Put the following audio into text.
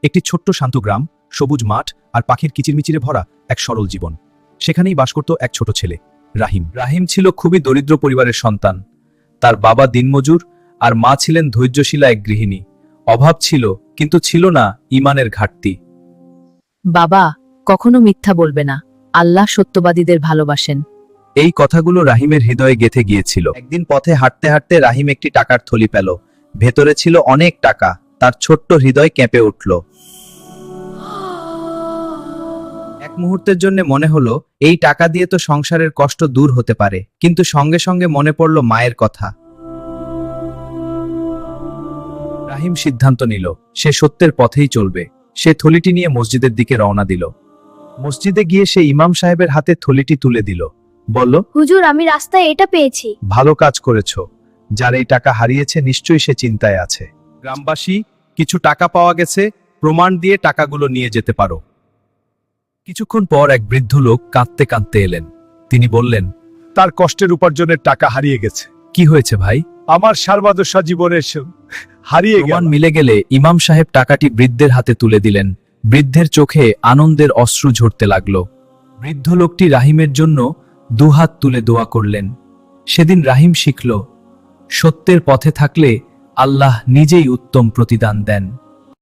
একটি ছোট্ট শান্ত গ্রাম, সবুজ মাঠ আর পাখির কিচিরমিচিরে ভরা এক সরল জীবন। সেখানেই বাস করত এক ছোট ছেলে, রাহিম। রাহিম ছিল খুবই দরিদ্র পরিবারের সন্তান। তার বাবা দিনমজুর আর মা ছিলেন ধৈর্যশীলা এক গৃহিণী। অভাব ছিল, কিন্তু ছিল না ঈমানের ঘাটতি। বাবা, কখনো মিথ্যা বলবে না। আল্লাহ সত্যবাদীদের ভালোবাসেন। এই কথাগুলো রাহিমের হৃদয়ে গেঁথে গিয়েছিল। একদিন পথে হাঁটতে হাঁটতে রাহিম একটি টাকার থলি পেল। ভেতরে ছিল অনেক টাকা। তার ছোট্ট হৃদয় কেঁপে উঠল। এক মুহূর্তের জন্য মনে হলো এই টাকা দিয়ে তো সংসারের কষ্ট দূর হতে পারে, কিন্তু সঙ্গে সঙ্গে মনে পড়ল মায়ের কথা। রাহিম সিদ্ধান্ত নিল সে সত্যের পথেই চলবে। সে থলিটি নিয়ে মসজিদের দিকে রওনা দিল। মসজিদে গিয়ে সে ইমাম সাহেবের হাতে থলিটি তুলে দিল। বলল, হুজুর, আমি রাস্তায় এটা পেয়েছি। ভালো কাজ করেছো। যার এই টাকা হারিয়েছে নিশ্চয়ই সে চিন্তায় আছে। গ্রামবাসী, কিছু টাকা পাওয়া গেছে, প্রমাণ দিয়ে টাকাগুলো নিয়ে যেতে পারো। কিছুক্ষণ পর এক বৃদ্ধ লোক কাঁদতে কাঁদতে এলেন। তিনি বললেন, তার কষ্টের উপার্জনের টাকা হারিয়ে গেছে। কি হয়েছে ভাই? আমার সর্বাদশা জীবনের হারিয়ে গেল। প্রমাণ মিলে গেলে ইমাম সাহেব টাকাটি বৃদ্ধের হাতে তুলে দিলেন। বৃদ্ধের চোখে আনন্দের অশ্রু ঝরতে লাগলো। বৃদ্ধ লোকটি রাহিমের জন্য দুহাত তুলে দোয়া করলেন। সেদিন রাহিম শিখল, সত্যের পথে থাকলে আল্লাহ নিজেই উত্তম প্রতিদান দেন।